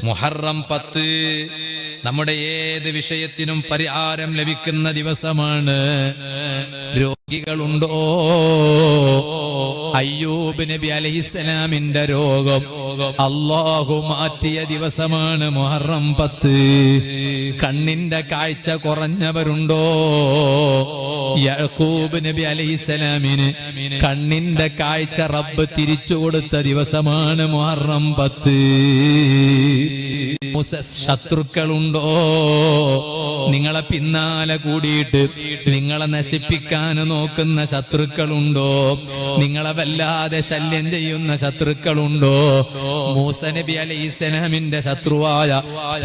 മുഹറം 10 നമ്മുടെ ഏത് വിഷയത്തിനും പരിഹാരം ലഭിക്കുന്ന ദിവസമാണ്. രോഗികളുണ്ടോ? അയ്യൂബ് നബി അലൈഹിസ്സലാമിന്റെ രോഗം അല്ലാഹു മാറ്റിയ ദിവസമാണ് മുഹറം 10. കണ്ണിന്റെ കാഴ്ച കുറഞ്ഞവരുണ്ടോ? യാക്കൂബ് നബി അലൈഹിസ്സലാമിന് കണ്ണിന്റെ കാഴ്ച റബ്ബ് തിരിച്ചു കൊടുത്ത ദിവസമാണ് മുഹറം 10. ശത്രുക്കളുണ്ടോ? നിങ്ങളെ പിന്നാലെ കൂടിയിട്ട് നിങ്ങളെ നശിപ്പിക്കാൻ നോക്കുന്ന ശത്രുക്കളുണ്ടോ? നിങ്ങളെ വല്ലാതെ ശല്യം ചെയ്യുന്ന ശത്രുക്കളുണ്ടോ? മൂസ നബി അലൈഹിസ്സലാമിന്റെ ശത്രുവായ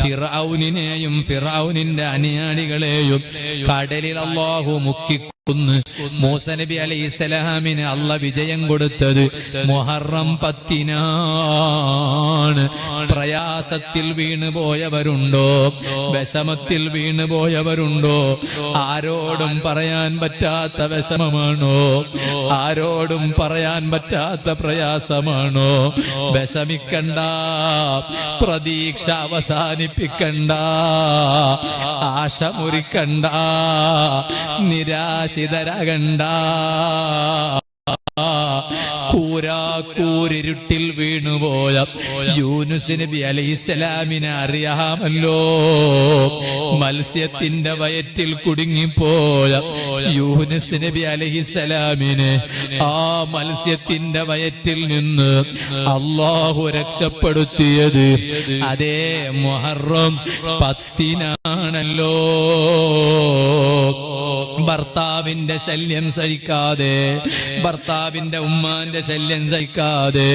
ഫിർഔനിനെയും ഫിർഔനിന്റെ അനുയായികളെയും കടലിൽ അല്ലാഹു മുക്കിക്കൊന്ന് മൂസ നബി അലൈഹിസ്സലാമിന് അല്ലാഹ് വിജയം കൊടുത്തത് മുഹറം 10-നാണ്. പ്രയാസത്തിൽ വീണുപോയവരുണ്ടോ? വിഷമത്തിൽ വീണുപോയവരുണ്ടോ? ആരോടും പറയാൻ പറ്റാത്ത വിഷമമാണോ? ആരോടും പറയാൻ പറ്റാത്ത പ്രയാസമാണോ? വിഷമിക്കണ്ട, പ്രതീക്ഷ അവസാനിപ്പിക്കണ്ട, ആശ മുറിക്കണ്ട, നിരാശിതരാകണ്ട. കൂരാക്കൂരിരുട്ടിൽ വീണുപോയ യൂനുസ് നബി അലൈഹിസ്സലാമിനെ അറിയാമല്ലോ. മത്സ്യത്തിന്റെ വയറ്റിൽ കുടുങ്ങിപ്പോയ യൂനുസ് നബി അലൈഹിസ്സലാമിനെ ആ മത്സ്യത്തിന്റെ വയറ്റിൽ നിന്ന് അല്ലാഹു രക്ഷപ്പെടുത്തിയത് അതേ മുഹറം 10-നാണല്ലോ. ഭർത്താവിന്റെ ശല്യം സഹിക്കാതെ, ഭർത്താവിന്റെ ഉമ്മാന്റെ ശല്യം സഹിക്കാതെ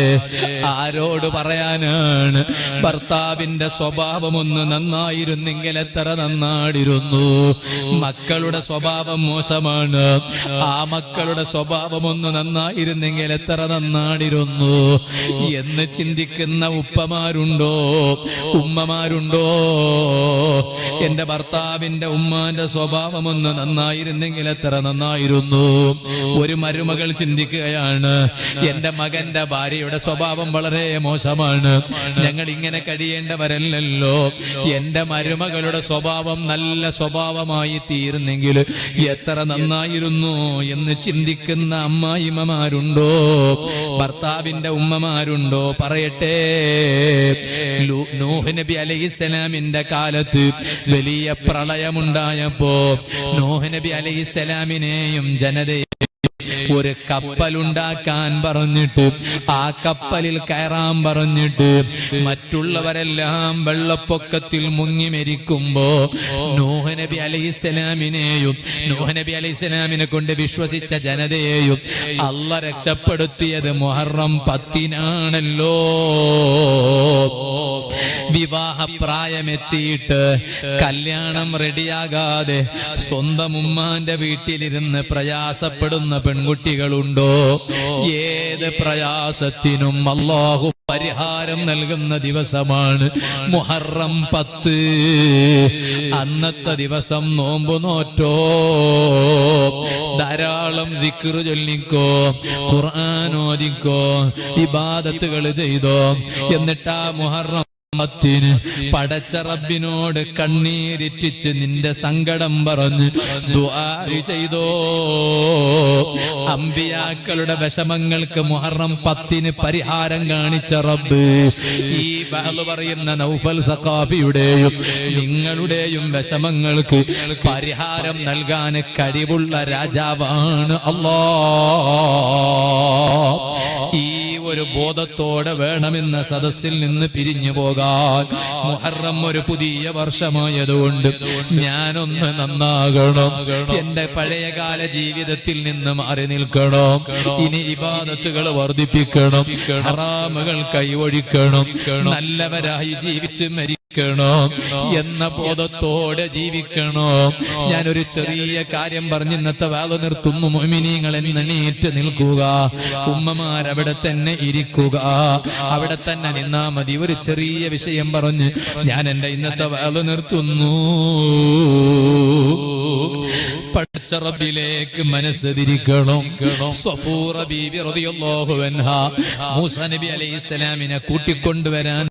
ആരോട് പറയാനാണ്? ഭർത്താവിന്റെ സ്വഭാവം ഒന്ന് നന്നായിരുന്നെങ്കിൽ എത്ര നന്നാടിരുന്നു. മക്കളുടെ സ്വഭാവം മോശമാണ്, ആ മക്കളുടെ സ്വഭാവം ഒന്ന് നന്നായിരുന്നെങ്കിൽ എത്ര നന്നാടിരുന്നു എന്ന് ചിന്തിക്കുന്ന ഉപ്പമാരുണ്ടോ? ഉമ്മമാരുണ്ടോ? എന്റെ ഭർത്താവിന്റെ ഉമ്മാന്റെ സ്വഭാവം ഒന്ന് നന്നായിരുന്നെങ്കിൽ എത്ര നന്നായിരുന്നു. ഒരു മരുമകൾ ചിന്തിക്കുകയാണ്, എന്റെ മകന്റെ ഭാര്യയുടെ സ്വഭാവം വളരെ മോശമാണ്, ഞങ്ങൾ ഇങ്ങനെ കഴിയേണ്ടവരല്ലല്ലോ. എന്റെ മരുമകളുടെ സ്വഭാവം നല്ല സ്വഭാവമായി തീർന്നെങ്കിൽ എത്ര നന്നായിരുന്നു എന്ന് ചിന്തിക്കുന്ന അമ്മായിമ്മമാരുണ്ടോ? ഭർത്താവിന്റെ ഉമ്മമാരുണ്ടോ? പറയട്ടെ, നൂഹ് നബി അലൈഹിസ്സലാമിന്റെ കാലത്ത് വലിയ പ്രളയമുണ്ടായപ്പോ നൂഹ് നബി അലൈഹിസ്സലാമിനെയും ജനതയെ ഒരു കപ്പലുണ്ടാക്കാൻ പറഞ്ഞിട്ട് ആ കപ്പലിൽ കയറാൻ പറഞ്ഞിട്ട് മറ്റുള്ളവരെല്ലാം വെള്ളപ്പൊക്കത്തിൽ മുങ്ങി മരിക്കുമ്പോ നൂഹ് നബി അലൈഹിസ്സലാമിനെയും നൂഹ് നബി അലൈഹിസ്സലാമിനെ കൊണ്ട് വിശ്വസിച്ച ജനതയെയും അല്ലാഹ് രക്ഷപ്പെടുത്തിയത് മുഹറം 10-നാണല്ലോ. വിവാഹപ്രായമെത്തിയിട്ട് കല്യാണം റെഡിയാകാതെ സ്വന്തം ഉമ്മാന്റെ വീട്ടിലിരുന്ന് പ്രയാസപ്പെടുന്ന പെൺകുട്ടികളുണ്ടോ? ഏത് പ്രയാസത്തിനും അല്ലാഹു പരിഹാരം നൽകുന്ന ദിവസമാണ് മുഹറം 10. അന്നത്തെ ദിവസം നോമ്പ് നോറ്റോ? ധാരാളം ദിക്റ് ചൊല്ലിക്കോ, ഖുർആൻ ഓതിക്കോ, ഇബാദത്തുകൾ ചെയ്തോ. എന്നിട്ടാ മുഹറം 10 പടച്ച റബ്ബിനോട് കണ്ണീരിറ്റിച്ച് നിന്റെ സങ്കടം പറഞ്ഞ് ദുആ ചെയ്തോ. അമ്പിയാക്കളുടെ വിഷമങ്ങൾക്ക് മുഹറം 10 പരിഹാരം കാണിച്ച റബ്ബ് ഈ ബഹള് പറയുന്ന നൗഫൽ സഖാഫിയുടെയും നിങ്ങളുടെയും വിഷമങ്ങൾക്ക് പരിഹാരം നൽകാൻ കഴിവുള്ള രാജാവാണ് അല്ലാഹ്. ഈ ഒരു ബോധത്തോടെ വേണമെന്ന സദസ്സിൽ നിന്ന് പിരിഞ്ഞു പോകാൻ. മുഹറം ഒരു പുതിയ വർഷമായതുകൊണ്ട് ഞാനൊന്ന് നന്നാകണം, എന്റെ പഴയകാല ജീവിതത്തിൽ നിന്ന് മാറി നിൽക്കണം. ഇനി ഇബാദത്തുകൾ വർദ്ധിപ്പിക്കണം, ഹറാമുകൾ കൈയൊഴിക്കണം, നല്ലവരായി ജീവിച്ച് മരിക്കണം എന്ന ബോധത്തോടെ ജീവിക്കണോ. ഞാനൊരു ചെറിയ കാര്യം പറഞ്ഞ് ഇന്നത്തെ വാള് നിർത്തുന്നു. മുഅ്മിനീങ്ങൾ എന്നെണീറ്റ് നിൽക്കുക, ഉമ്മമാരവിടെ തന്നെ ഇരിക്കുക, അവിടെ തന്നെ നിന്നാ മതി. ഒരു ചെറിയ വിഷയം പറഞ്ഞ് ഞാൻ എന്റെ ഇന്നത്തെ വാള് നിർത്തുന്നു. പടച്ച റബ്ബിലേക്ക് മനസ്സ് തിരിക്കണം. സഫൂറ ബീവി റളിയല്ലാഹു അൻഹാ മൂസ നബി അലൈഹിസ്സലാമിനെ കൂട്ടിക്കൊണ്ടുവരാൻ